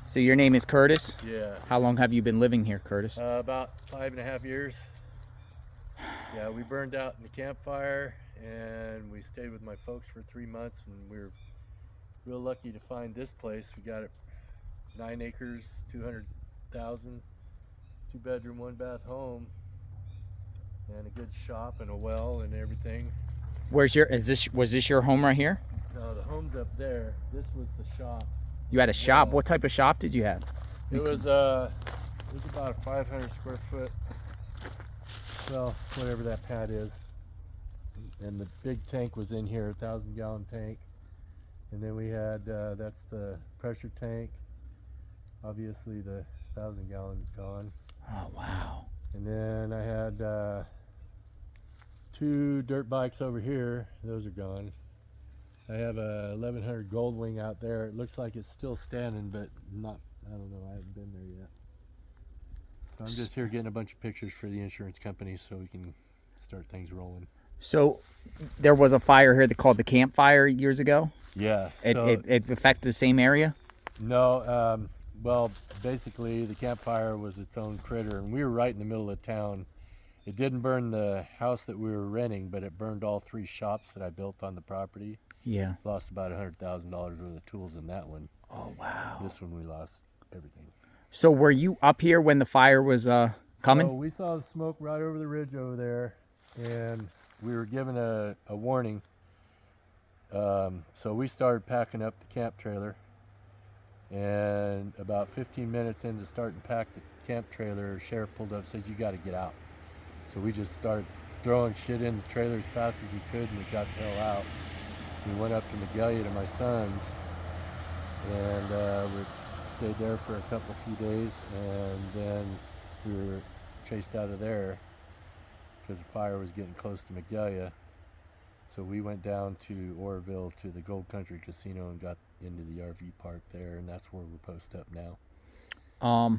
So your name is Curtis? Yeah. How long have you been living here, Curtis? About 5.5 years. Yeah, we burned out in the campfire, and we stayed with my folks for 3 months, and we were real lucky to find this place. We got it 9 acres, 200,000, 2-bedroom, 1-bath home, and a good shop and a well and everything. Was this your home right here? No, the home's up there. This was the shop. You had a shop. What type of shop did you have? It was about a 500 square foot, well, whatever that pad is. And the big tank was in here, 1,000-gallon tank. And then we had, that's the pressure tank. Obviously the 1,000-gallon is gone. Oh, wow. And then I had 2 dirt bikes over here. Those are gone. I have a 1100 Goldwing out there. It looks like it's still standing, but not, I don't know, I haven't been there yet. So I'm just here getting a bunch of pictures for the insurance company so we can start things rolling. So there was a fire here that called the campfire years ago? Yeah. It affected the same area? No, well, basically the campfire was its own critter, and we were right in the middle of town. It didn't burn the house that we were renting, but it burned all 3 shops that I built on the property. Yeah. Lost about $100,000 worth of tools in that one. Oh, wow. This one we lost everything. So were you up here when the fire was coming? So we saw the smoke right over the ridge over there, and we were given a warning. So we started packing up the camp trailer, and about 15 minutes into starting to pack the camp trailer, sheriff pulled up and said, "You got to get out." So we just started throwing shit in the trailer as fast as we could, and we got the hell out. We went up to Magalia to my son's, and we stayed there for a few days, and then we were chased out of there because the fire was getting close to Magalia. So we went down to Oroville to the Gold Country Casino and got into the RV park there, and that's where we're posted up now.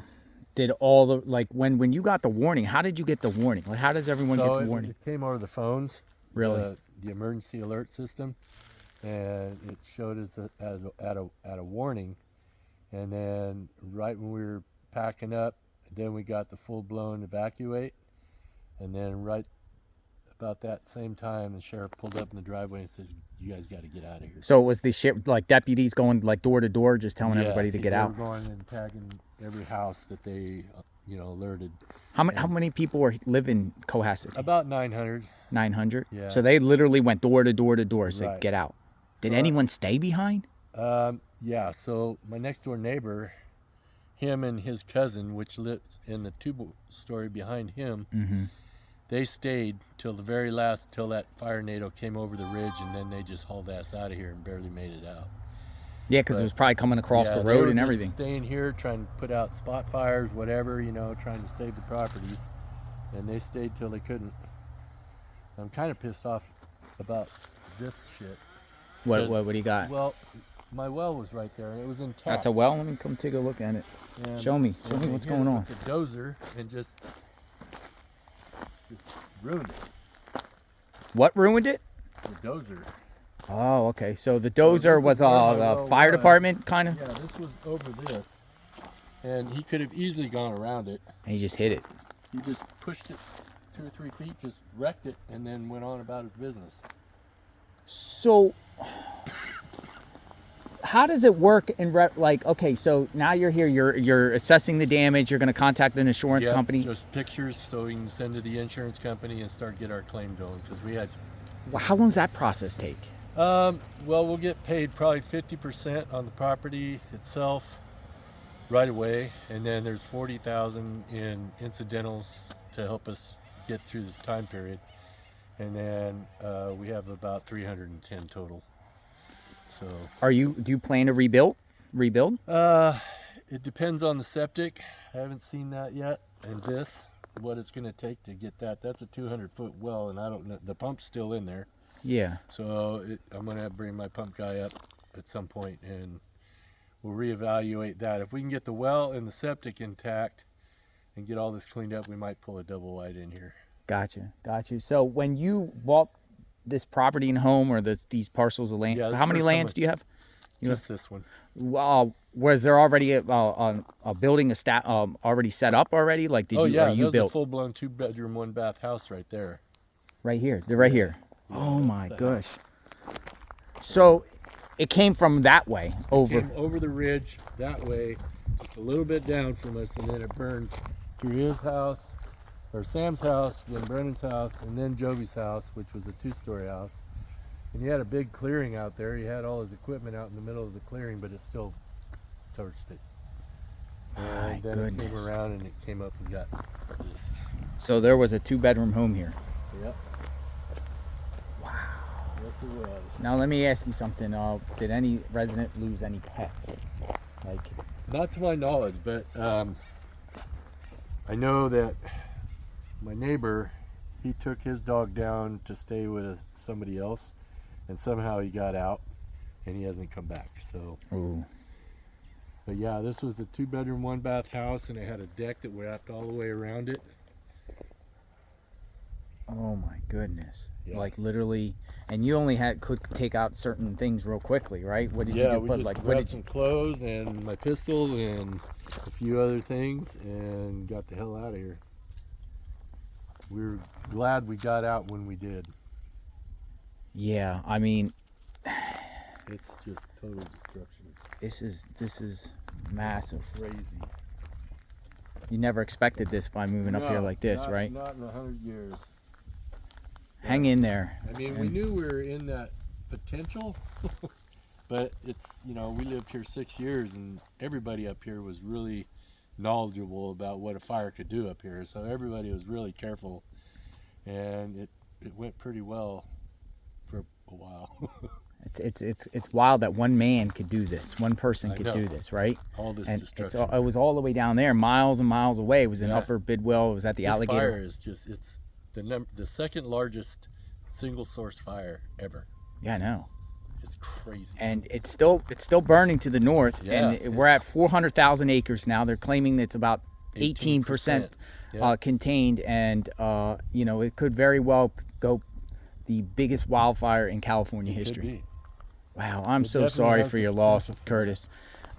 Did all the, like, when you got the warning, how did you get the warning? Like, how does everyone get the warning? It came over the phones. Really? The emergency alert system, and it showed us at a warning. And then right when we were packing up, then we got the full-blown evacuate. And then right about that same time, the sheriff pulled up in the driveway and says, "You guys got to get out of here." So it was the sheriff, like deputies going like door to door, just telling everybody to get out? They were going and tagging every house that they, alerted. How many people live in Cohasset? About 900. 900? Yeah. So they literally went door to door to door, said, Right. "Get out." Did anyone stay behind? Yeah, so my next door neighbor, him and his cousin, which lived in the 2-story behind him, they stayed till the very last, till that fire NATO came over the ridge, and then they just hauled ass out of here and barely made it out. Yeah, because it was probably coming across the road and everything. Staying here, trying to put out spot fires, whatever, trying to save the properties, and they stayed till they couldn't. I'm kind of pissed off about this shit. What do you got? Well, my well was right there, and it was intact. That's a well? Let me come take a look at it. And Show me what's going on. The dozer and just ruined it. What ruined it? The dozer. Oh, okay. So the dozer was a fire department, kind of? Yeah, this was over this, and he could have easily gone around it. And he just hit it. He just pushed it 2 or 3 feet, just wrecked it, and then went on about his business. So how does it work in okay, so now you're here, you're assessing the damage, you're going to contact an insurance company? Just pictures so we can send to the insurance company and start get our claim going, because we had. Well, how long does that process take? Well, we'll get paid probably 50% on the property itself right away, and then there's $40,000 in incidentals to help us get through this time period, and then we have about 310 total. So do you plan to rebuild? It depends on the septic. I haven't seen that yet, and what it's going to take to get that. That's a 200-foot well, and I don't know, the pump's still in there. Yeah. So I'm going to have to bring my pump guy up at some point, and we'll reevaluate that. If we can get the well and the septic intact and get all this cleaned up, we might pull a double wide in here. Gotcha. So when you bought this property and home, or these parcels of land, how many lands do you have? Just this one. Was there already a building already set up already? Like, did Oh you? yeah, Or you there's a built full-blown 2-bedroom, 1-bath house right there. right here? They're right here. Yeah, Oh that's my the gosh. house. So it came from that way over. Came over the ridge that way, just a little bit down from us, and then it burned through his house, or Sam's house, then Brennan's house, and then Jovi's house, which was a 2-story house. And he had a big clearing out there. He had all his equipment out in the middle of the clearing, but it still torched it. And then it came around and it came up and got this. So there was a 2-bedroom home here. Yep. Wow. Yes, it was. Now let me ask you something. Did any resident lose any pets? Like, not to my knowledge, but I know that my neighbor, he took his dog down to stay with somebody else, and somehow he got out, and he hasn't come back. So. ooh. But yeah, this was a 2-bedroom, 1-bath house, and it had a deck that wrapped all the way around it. Oh my goodness. Yeah. Like literally, and you only could take out certain things real quickly, right? What did you do? We Put just like grabbed some clothes and my pistol and a few other things and got the hell out of here. We were glad we got out when we did. Yeah, I mean, It's just total destruction. this is massive. Crazy. You never expected this by moving up here like this, right? Not in 100 years. Hang in there. I mean, we knew we were in that potential, but it's, you know, we lived here 6 years and everybody up here was really knowledgeable about what a fire could do up here. So everybody was really careful, and it went pretty well for a while. It's wild that one man could do this. One person could do this, right? All this And destruction. it was all the way down there, miles and miles away. It was in Upper Bidwell. It was at the This Alligator. fire is just, it's the second largest single source fire ever. Yeah, I know. It's crazy. And it's still burning to the north, Yeah, and we're at 400,000 acres now. They're claiming it's about 18% contained, and you know, it could very well go the biggest wildfire in California history. Could be. Wow, I'm It so definitely sorry has for the your loss, potential. Curtis.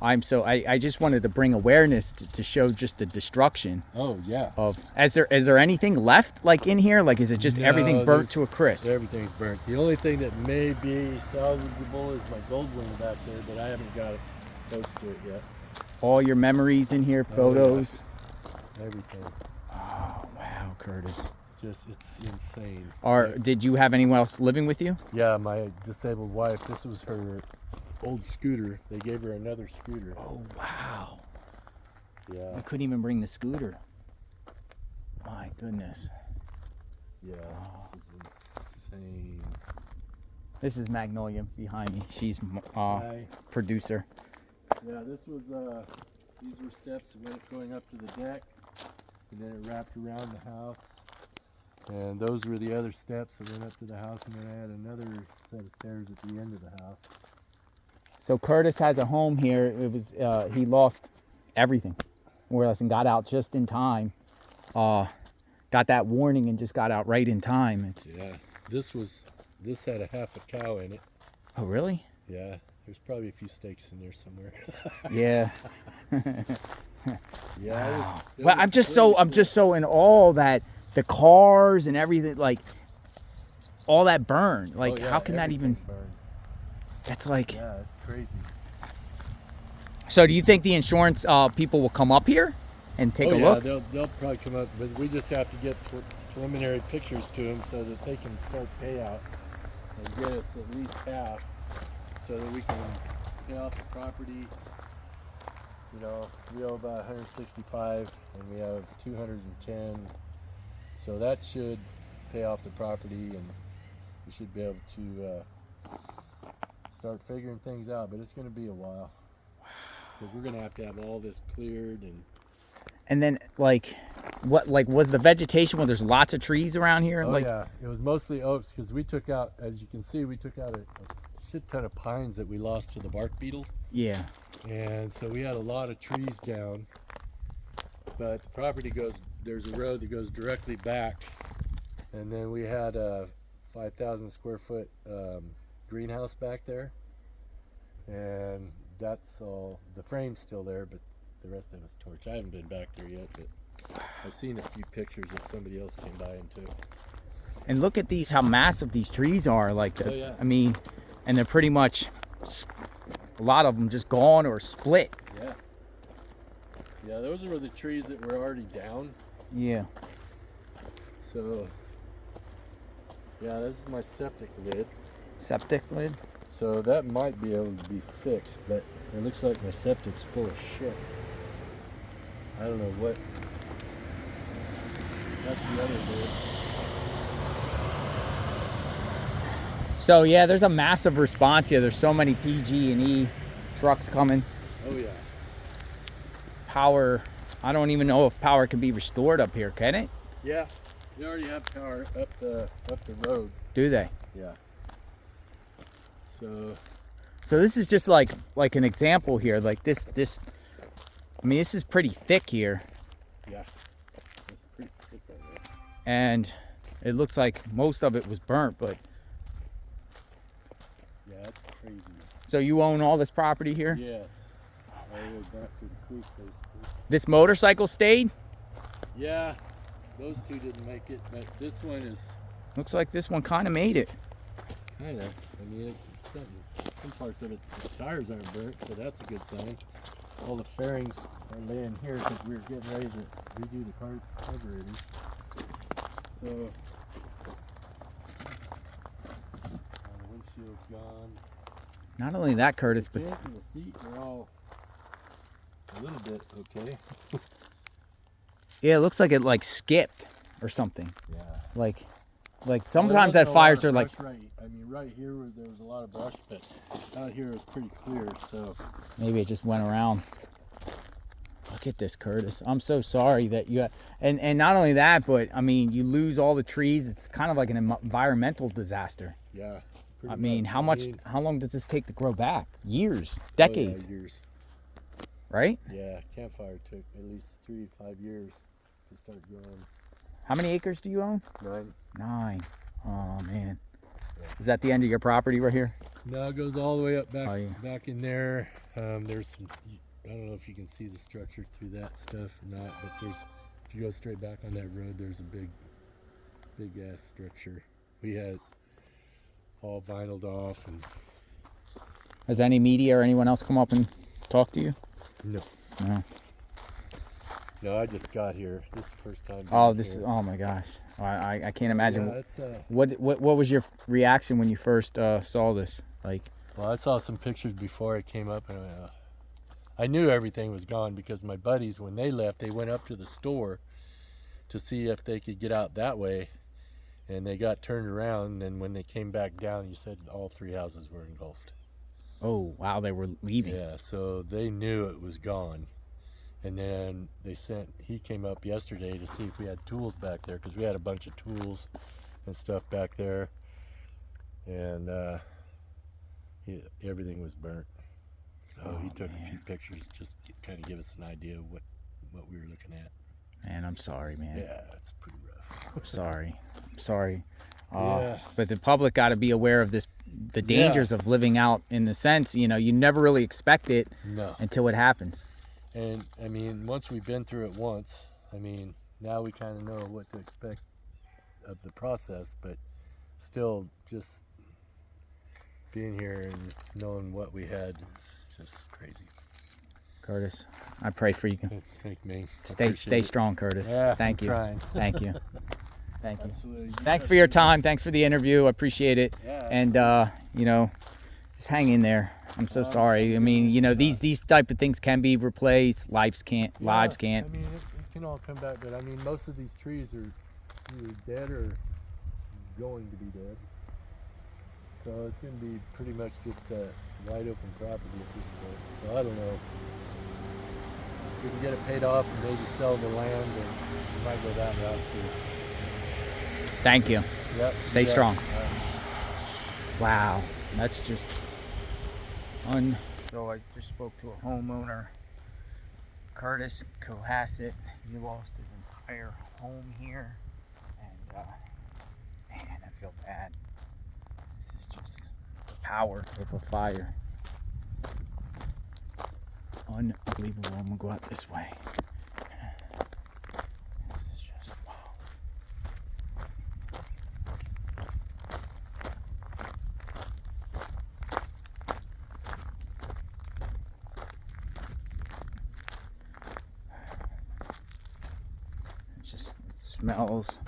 I just wanted to bring awareness to show just the destruction Oh yeah. of. Is there anything left like in here? Like, is it just everything No, burnt to a crisp? Everything's burnt. The only thing that may be salvageable is my gold wing back there, but I haven't got it close to it yet. All your memories in here, photos. Everything. Oh wow, Curtis. Just, it's insane. Did you have anyone else living with you? Yeah, my disabled wife, this was her old scooter. They gave her another scooter. Oh wow. Yeah. I couldn't even bring the scooter. My goodness. Yeah, this is insane. This is Magnolia behind me. She's Hi. producer. Yeah, this was, these were steps that went going up to the deck, and then it wrapped around the house. And those were the other steps that went up to the house, and then I had another set of stairs at the end of the house. So Curtis has a home here. It was he lost everything, more or less, and got out just in time. Got that warning and just got out right in time. Yeah, this had a half a cow in it. Oh really? Yeah, there's probably a few steaks in there somewhere. Yeah. Yeah. Wow. Well, I'm just so in awe that the cars and everything, like all that burned. Like, how can that even? Burned. That's like. Yeah, it's crazy. So, do you think the insurance people will come up here and take a look? They'll probably come up, but we just have to get preliminary pictures to them so that they can start payout and get us at least half, so that we can pay off the property. You know, we owe about 165, and we have 210, so that should pay off the property, and we should be able to start figuring things out. But it's going to be a while, because we're going to have all this cleared. And then, like, what, like, was the vegetation? Well, there's lots of trees around here. Oh like, yeah, it was mostly oaks, because we took out, as you can see, we took out a shit ton of pines that we lost to the bark beetle. Yeah. And so we had a lot of trees down, but the property there's a road that goes directly back, and then we had a 5,000 square foot greenhouse back there, and that's all. The frame's still there, but the rest of it's torched. I haven't been back there yet, but I've seen a few pictures if somebody else came by and took. And look at these, how massive these trees are. Like, Oh, yeah. I mean, and they're pretty much, a lot of them just gone or split. Yeah. Yeah, those were the trees that were already down. Yeah. So, yeah, this is my septic lid. Septic lid? So that might be able to be fixed, but it looks like my septic's full of shit. I don't know what. That's the other lid. So yeah, there's a massive response here. There's so many PG&E trucks coming. Oh yeah. Power, I don't even know if power can be restored up here, can it? Yeah. We already have power up the road. Do they? Yeah. So this is just like an example here. Like this, I mean, this is pretty thick here. yeah. It's pretty thick right there. And it looks like most of it was burnt, but. Yeah, that's crazy. So you own all this property here? Yes. All the way back to the creek, basically. This motorcycle stayed? Yeah. Those two didn't make it, but this one is Looks like this one kind of made it. kind of. I mean, some parts of it, the tires aren't burnt, so that's a good sign. All the fairings are laying here because we were getting ready to redo the carburetors. So, the windshield's gone. Not only that, Curtis, The but tank and the seat are all a little bit okay. yeah, it looks like it like skipped or something. Yeah. Like sometimes that fires are like, Right here where there was a lot of brush, but out here it was pretty clear, so. maybe it just went around. Look at this, Curtis. I'm so sorry that you, and not only that, but I mean, you lose all the trees. It's kind of like an environmental disaster. Yeah. I mean, how long does this take to grow back? Years, decades, Oh, yeah, years. right? Yeah, campfire took at least 3 to 5 years to start growing. How many acres do you own? 9. 9. Oh man. Yeah. Is that the end of your property right here? No, it goes all the way up back, Oh, yeah. back in there. There's some, I don't know if you can see the structure through that stuff or not, but if you go straight back on that road, there's a big ass structure. We had all vinyled off and. Has any media or anyone else come up and talk to you? No. No. No, I just got here. This is the first time. Oh, being here. oh my gosh. I can't imagine. Yeah, it's, What was your reaction when you first saw this? Like, well, I saw some pictures before it came up, and I knew everything was gone because my buddies, when they left, they went up to the store to see if they could get out that way, and they got turned around. And when they came back down, he said all 3 houses were engulfed. oh wow, they were leaving. Yeah, so they knew it was gone. And then he came up yesterday to see if we had tools back there, because we had a bunch of tools and stuff back there, and everything was burnt. So he took a few pictures just to kind of give us an idea of what we were looking at. Man, I'm sorry, man. Yeah, it's pretty rough. I'm sorry. Yeah. But the public got to be aware of the dangers of living out in the sense, you never really expect it No. until it happens. And I mean, once we've been through it once, I mean, now we kind of know what to expect of the process, but still just being here and knowing what we had is just crazy. Curtis, I pray for you. Thank me. Stay strong, Curtis. Yeah, Thank I'm you. trying. Thank you. Thank you. Absolutely. Thanks for your time. Thanks for the interview. I appreciate it. Yeah. And just hang in there. I'm so sorry. I mean, these type of things can be replaced. Lives can't. I mean, it can all come back, but I mean, most of these trees are either dead or going to be dead. So it's going to be pretty much just a wide open property at this point. So I don't know. If we can get it paid off and maybe sell the land, and we might go that route too. Thank you. Yep. Stay strong. All right. Wow, that's just So I just spoke to a homeowner, Curtis Cohasset. He lost his entire home here, and man, I feel bad. This is just the power of a fire. Unbelievable. I'm gonna go out this way. This is just wow. It smells,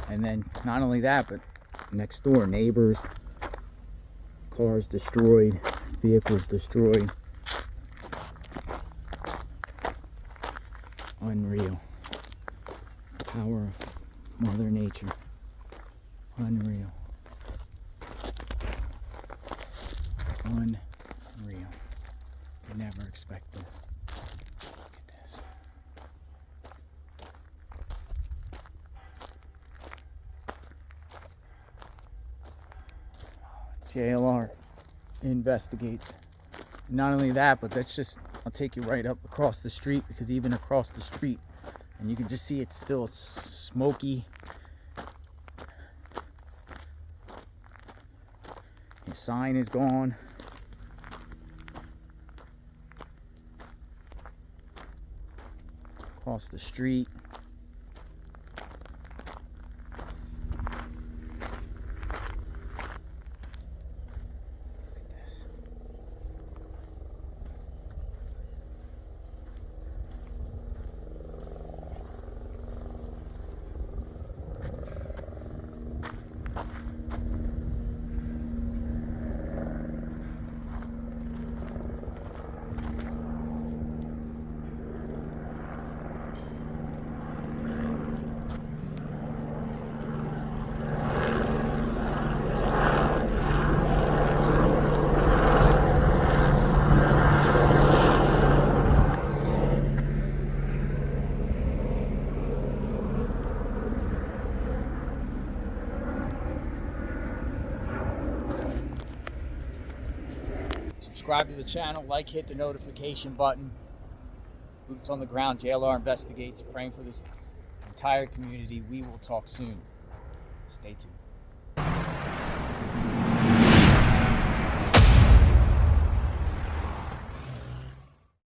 and then not only that, but next door, neighbors, cars destroyed, vehicles destroyed. Unreal. Power of Mother Nature. Unreal. Unreal. Never expect this. Look at this. JLR investigates. Not only that, but that's just, I'll take you right up across the street, because even across the street, and you can just see it's smoky. The sign is gone. Across the street. Subscribe to the channel, like, hit the notification button. Boots on the ground, JLR investigates, praying for this entire community. We will talk soon. Stay tuned.